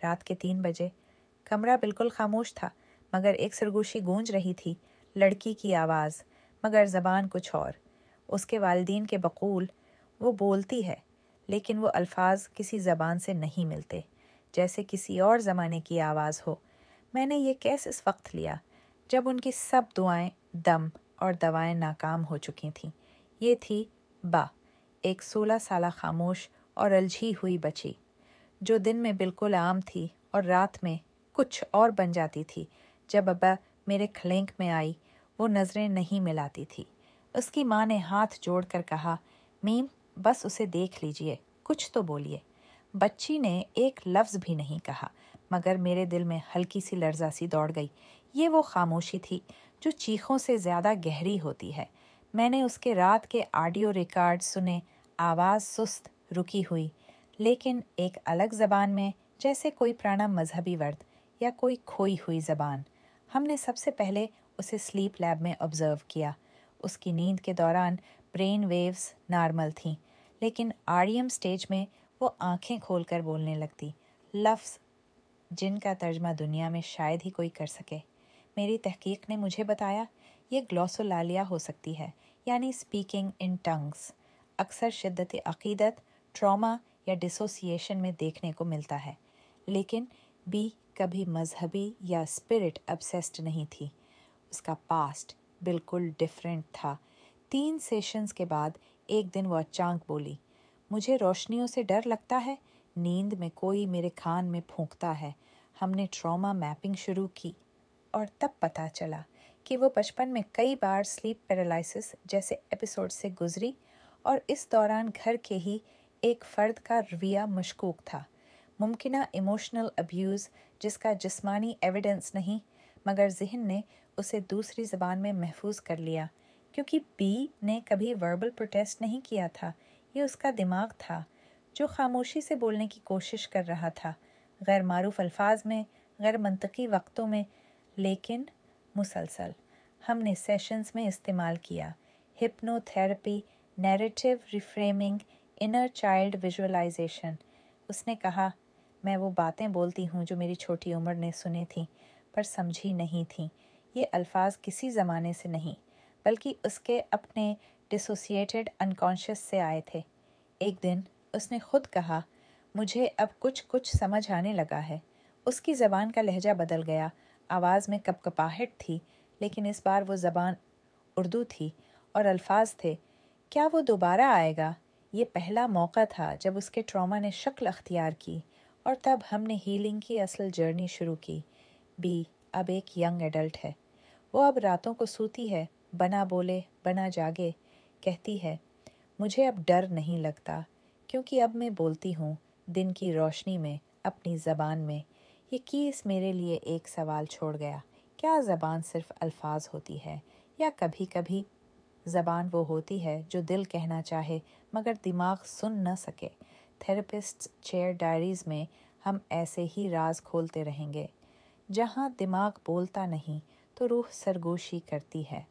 رات کے 3 بجے۔ کمرہ بالکل خاموش تھا، مگر ایک سرگوشی گونج رہی تھی، لڑکی کی آواز، مگر زبان کچھ اور۔ اس کے والدین کے بقول وہ بولتی ہے، لیکن وہ الفاظ کسی زبان سے نہیں ملتے، جیسے کسی اور زمانے کی آواز ہو۔ میں نے یہ کیس اس وقت لیا جب ان کی سب دعائیں دم اور دوائیں ناکام ہو چکی تھیں۔ یہ تھی با، ایک 16 سالہ خاموش اور الجھی ہوئی بچی، جو دن میں بالکل عام تھی اور رات میں کچھ اور بن جاتی تھی۔ جب ابا میرے کھلینک میں آئی، وہ نظریں نہیں ملاتی تھی۔ اس کی ماں نے ہاتھ جوڑ کر کہا، میم بس اسے دیکھ لیجئے، کچھ تو بولیے۔ بچی نے ایک لفظ بھی نہیں کہا، مگر میرے دل میں ہلکی سی لرزہ سی دوڑ گئی۔ یہ وہ خاموشی تھی جو چیخوں سے زیادہ گہری ہوتی ہے۔ میں نے اس کے رات کے آڈیو ریکارڈ سنے، آواز سست، رکی ہوئی، لیکن ایک الگ زبان میں، جیسے کوئی پرانا مذہبی ورد یا کوئی کھوئی ہوئی زبان۔ ہم نے سب سے پہلے اسے سلیپ لیب میں آبزرو کیا۔ اس کی نیند کے دوران برین ویوز نارمل تھیں، لیکن REM سٹیج میں وہ آنکھیں کھول کر بولنے لگتی، لفظ جن کا ترجمہ دنیا میں شاید ہی کوئی کر سکے۔ میری تحقیق نے مجھے بتایا یہ گلوسولالیا ہو سکتی ہے، یعنی اسپیکنگ ان ٹنگز۔ اکثر شدت عقیدت، ٹراما یا ڈسوسییشن میں دیکھنے کو ملتا ہے، لیکن بی کبھی مذہبی یا اسپرٹ ابسیسڈ نہیں تھی۔ اس کا پاسٹ بالکل ڈیفرنٹ تھا۔ 3 سیشنز کے بعد ایک دن وہ اچانک بولی، مجھے روشنیوں سے ڈر لگتا ہے، نیند میں کوئی میرے کان میں پھونکتا ہے۔ ہم نے ٹراما میپنگ شروع کی اور تب پتہ چلا کہ وہ بچپن میں کئی بار سلیپ پیرالائسس جیسے ایپیسوڈ سے گزری، اور اس دوران گھر کے ہی ایک فرد کا رویہ مشکوک تھا۔ ممکنہ ایموشنل ابیوز جس کا جسمانی ایویڈنس نہیں، مگر ذہن نے اسے دوسری زبان میں محفوظ کر لیا، کیونکہ بی نے کبھی وربل پروٹیسٹ نہیں کیا تھا۔ یہ اس کا دماغ تھا جو خاموشی سے بولنے کی کوشش کر رہا تھا، غیر معروف الفاظ میں، غیر منطقی وقتوں میں، لیکن مسلسل۔ ہم نے سیشنز میں استعمال کیا hypnotherapy, narrative reframing, inner child visualisation. اس نے کہا، میں وہ باتیں بولتی ہوں جو میری چھوٹی عمر نے سنی تھیں پر سمجھی نہیں تھیں۔ یہ الفاظ کسی زمانے سے نہیں، بلکہ اس کے اپنے ڈسوسییٹڈ انکانشیس سے آئے تھے۔ ایک دن اس نے خود کہا، مجھے اب کچھ سمجھ آنے لگا ہے۔ اس کی زبان کا لہجہ بدل گیا، آواز میں کپکپاہٹ تھی، لیکن اس بار وہ زبان اردو تھی اور الفاظ تھے، کیا وہ دوبارہ آئے گا؟ یہ پہلا موقع تھا جب اس کے ٹراما نے شکل اختیار کی، اور تب ہم نے ہیلنگ کی اصل جرنی شروع کی۔ بی اب ایک ینگ ایڈلٹ ہے۔ وہ اب راتوں کو سوتی ہے، بنا بولے بنا جاگے، کہتی ہے، مجھے اب ڈر نہیں لگتا، کیونکہ اب میں بولتی ہوں دن کی روشنی میں، اپنی زبان میں۔ یہ کیس میرے لیے ایک سوال چھوڑ گیا، کیا زبان صرف الفاظ ہوتی ہے، یا کبھی کبھی زبان وہ ہوتی ہے جو دل کہنا چاہے مگر دماغ سن نہ سکے؟ تھراپسٹ چیئر ڈائریز میں ہم ایسے ہی راز کھولتے رہیں گے۔ جہاں دماغ بولتا نہیں تو روح سرگوشی کرتی ہے۔